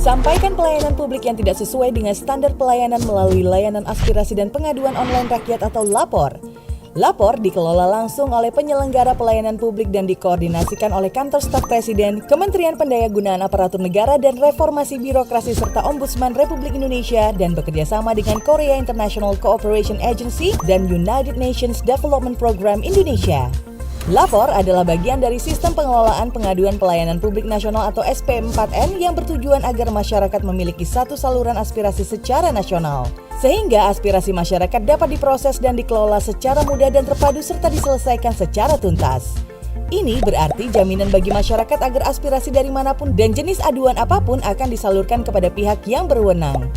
Sampaikan pelayanan publik yang tidak sesuai dengan standar pelayanan melalui layanan aspirasi dan pengaduan online rakyat atau LAPOR. LAPOR dikelola langsung oleh penyelenggara pelayanan publik dan dikoordinasikan oleh Kantor Staf Presiden, Kementerian Pendayagunaan Aparatur Negara dan Reformasi Birokrasi serta Ombudsman Republik Indonesia dan bekerjasama dengan Korea International Cooperation Agency dan United Nations Development Program Indonesia. LAPOR adalah bagian dari Sistem Pengelolaan Pengaduan Pelayanan Publik Nasional atau SP4N yang bertujuan agar masyarakat memiliki satu saluran aspirasi secara nasional. Sehingga aspirasi masyarakat dapat diproses dan dikelola secara mudah dan terpadu serta diselesaikan secara tuntas. Ini berarti jaminan bagi masyarakat agar aspirasi dari manapun dan jenis aduan apapun akan disalurkan kepada pihak yang berwenang.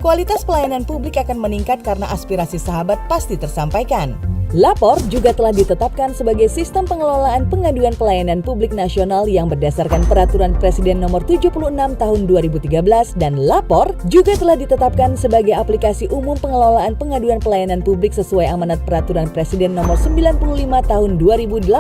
Kualitas pelayanan publik akan meningkat karena aspirasi sahabat pasti tersampaikan. LAPOR juga telah ditetapkan sebagai Sistem Pengelolaan Pengaduan Pelayanan Publik Nasional yang berdasarkan Peraturan Presiden Nomor 76 Tahun 2013 dan LAPOR juga telah ditetapkan sebagai aplikasi umum pengelolaan pengaduan pelayanan publik sesuai amanat Peraturan Presiden Nomor 95 Tahun 2018.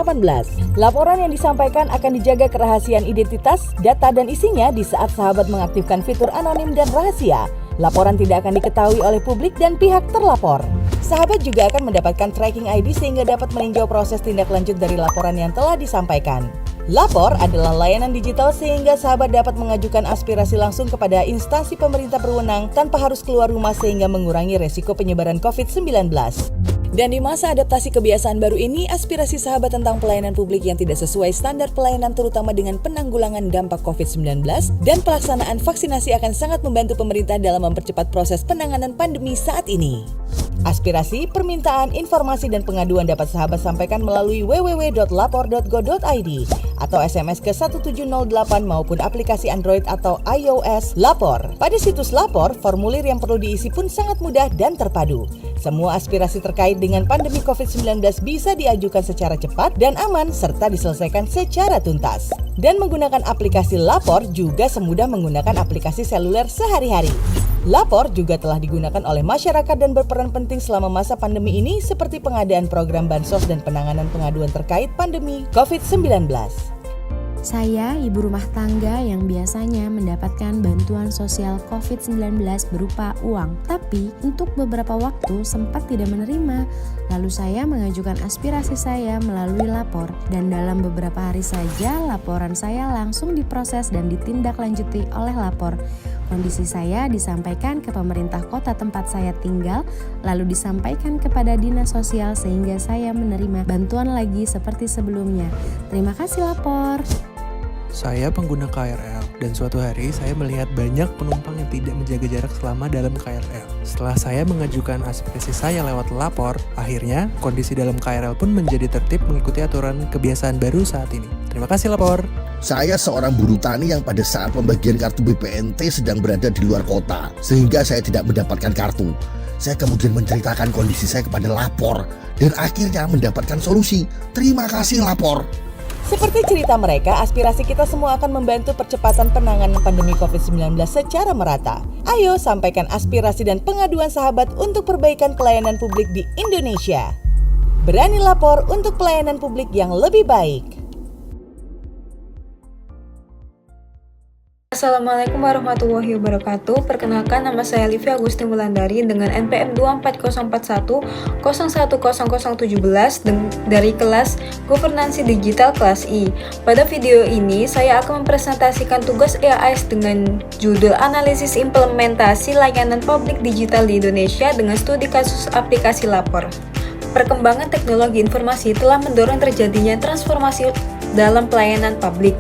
Laporan yang disampaikan akan dijaga kerahasiaan identitas, data dan isinya di saat sahabat mengaktifkan fitur anonim dan rahasia. Laporan tidak akan diketahui oleh publik dan pihak terlapor. Sahabat juga akan mendapatkan tracking ID sehingga dapat meninjau proses tindak lanjut dari laporan yang telah disampaikan. LAPOR adalah layanan digital sehingga sahabat dapat mengajukan aspirasi langsung kepada instansi pemerintah berwenang tanpa harus keluar rumah sehingga mengurangi resiko penyebaran COVID-19. Dan di masa adaptasi kebiasaan baru ini, aspirasi sahabat tentang pelayanan publik yang tidak sesuai standar pelayanan terutama dengan penanggulangan dampak COVID-19 dan pelaksanaan vaksinasi akan sangat membantu pemerintah dalam mempercepat proses penanganan pandemi saat ini. Aspirasi, permintaan, informasi, dan pengaduan dapat sahabat sampaikan melalui www.lapor.go.id atau SMS ke 1708 maupun aplikasi Android atau iOS LAPOR. Pada situs LAPOR, formulir yang perlu diisi pun sangat mudah dan terpadu. Semua aspirasi terkait dengan pandemi COVID-19 bisa diajukan secara cepat dan aman serta diselesaikan secara tuntas. Dan menggunakan aplikasi LAPOR juga semudah menggunakan aplikasi seluler sehari-hari. LAPOR juga telah digunakan oleh masyarakat dan berperan penting selama masa pandemi ini seperti pengadaan program bansos dan penanganan pengaduan terkait pandemi COVID-19. Saya ibu rumah tangga yang biasanya mendapatkan bantuan sosial COVID-19 berupa uang, tapi untuk beberapa waktu sempat tidak menerima. Lalu saya mengajukan aspirasi saya melalui LAPOR dan dalam beberapa hari saja laporan saya langsung diproses dan ditindaklanjuti oleh LAPOR. Kondisi saya disampaikan ke pemerintah kota tempat saya tinggal, lalu disampaikan kepada dinas sosial sehingga saya menerima bantuan lagi seperti sebelumnya. Terima kasih LAPOR. Saya pengguna KRL dan suatu hari saya melihat banyak penumpang yang tidak menjaga jarak selama dalam KRL. Setelah saya mengajukan aspirasi saya lewat LAPOR, akhirnya kondisi dalam KRL pun menjadi tertib mengikuti aturan kebiasaan baru saat ini. Terima kasih LAPOR. Saya seorang buruh tani yang pada saat pembagian kartu BPNT sedang berada di luar kota, sehingga saya tidak mendapatkan kartu. Saya kemudian menceritakan kondisi saya kepada LAPOR dan akhirnya mendapatkan solusi. Terima kasih LAPOR. Seperti cerita mereka, aspirasi kita semua akan membantu percepatan penanganan pandemi COVID-19 secara merata. Ayo sampaikan aspirasi dan pengaduan sahabat untuk perbaikan pelayanan publik di Indonesia. Berani lapor untuk pelayanan publik yang lebih baik. Assalamualaikum warahmatullahi wabarakatuh. Perkenalkan, nama saya Livia Agustin Wulandari dengan NPM 24041010017 dari kelas Governansi Digital kelas I. Pada video ini, saya akan mempresentasikan tugas EAS dengan judul Analisis Implementasi Layanan Publik Digital di Indonesia dengan studi kasus aplikasi LAPOR. Perkembangan teknologi informasi telah mendorong terjadinya transformasi dalam pelayanan publik.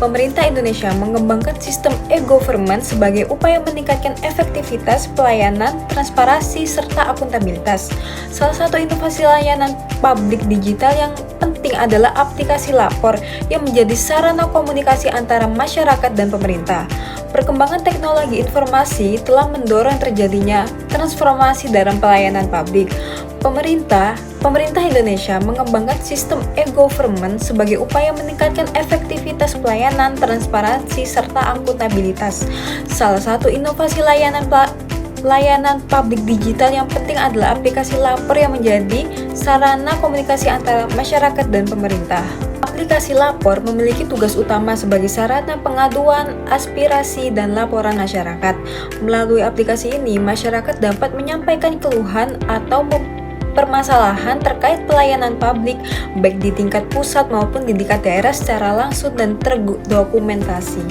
Pemerintah Indonesia mengembangkan sistem e-government sebagai upaya meningkatkan efektivitas pelayanan, transparansi, serta akuntabilitas. Salah satu inovasi layanan publik digital yang penting adalah aplikasi LAPOR yang menjadi sarana komunikasi antara masyarakat dan pemerintah. Perkembangan teknologi informasi telah mendorong terjadinya transformasi dalam pelayanan publik. Pemerintah Indonesia mengembangkan sistem e-government sebagai upaya meningkatkan efektivitas pelayanan, transparansi, serta akuntabilitas. Salah satu inovasi layanan publik digital yang penting adalah aplikasi LAPOR yang menjadi sarana komunikasi antara masyarakat dan pemerintah. Aplikasi Lapor memiliki tugas utama sebagai sarana pengaduan, aspirasi, dan laporan masyarakat. Melalui aplikasi ini, masyarakat dapat menyampaikan keluhan atau permasalahan terkait pelayanan publik baik di tingkat pusat maupun di tingkat daerah secara langsung dan terdokumentasi.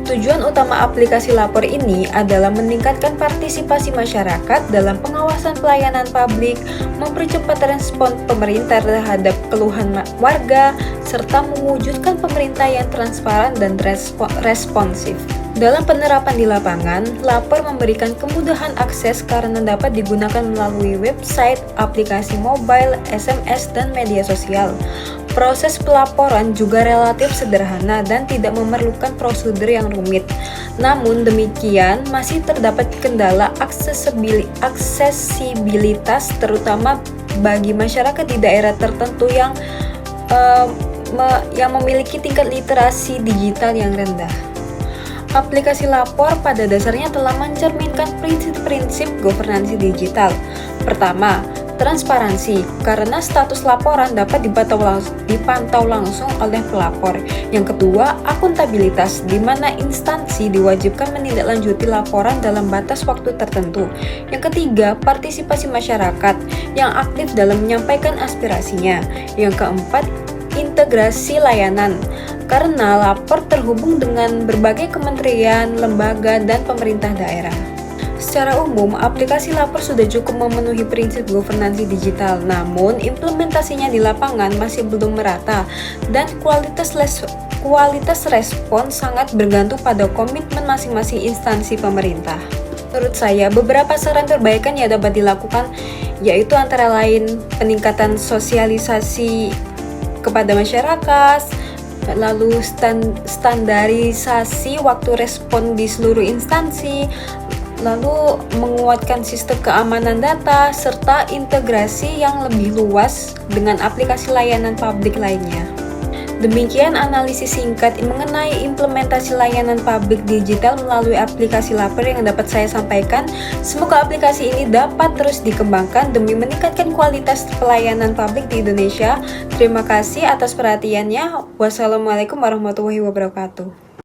Tujuan utama aplikasi Lapor ini adalah meningkatkan partisipasi masyarakat dalam pengawasan pelayanan publik, mempercepat respon pemerintah terhadap keluhan warga, serta mewujudkan pemerintah yang transparan dan responsif. Dalam penerapan di lapangan, Lapor memberikan kemudahan akses karena dapat digunakan melalui website, aplikasi mobile, SMS, dan media sosial. Proses pelaporan juga relatif sederhana dan tidak memerlukan prosedur yang rumit. Namun demikian, masih terdapat kendala aksesibilitas terutama bagi masyarakat di daerah tertentu yang memiliki tingkat literasi digital yang rendah. Aplikasi Lapor pada dasarnya telah mencerminkan prinsip-prinsip governansi digital. Pertama, transparansi, karena status laporan dapat dipantau langsung oleh pelapor. Yang kedua, akuntabilitas, di mana instansi diwajibkan menindaklanjuti laporan dalam batas waktu tertentu. Yang ketiga, partisipasi masyarakat yang aktif dalam menyampaikan aspirasinya. Yang keempat, integrasi layanan, karena Lapor terhubung dengan berbagai kementerian, lembaga, dan pemerintah daerah. Secara umum, aplikasi Lapor sudah cukup memenuhi prinsip governansi digital, namun implementasinya di lapangan masih belum merata dan kualitas respon sangat bergantung pada komitmen masing-masing instansi pemerintah. Menurut saya, beberapa saran perbaikan yang dapat dilakukan yaitu antara lain peningkatan sosialisasi kepada masyarakat, lalu standarisasi waktu respon di seluruh instansi, lalu menguatkan sistem keamanan data, serta integrasi yang lebih luas dengan aplikasi layanan publik lainnya. Demikian analisis singkat mengenai implementasi layanan publik digital melalui aplikasi Lapor yang dapat saya sampaikan. Semoga aplikasi ini dapat terus dikembangkan demi meningkatkan kualitas pelayanan publik di Indonesia. Terima kasih atas perhatiannya. Wassalamualaikum warahmatullahi wabarakatuh.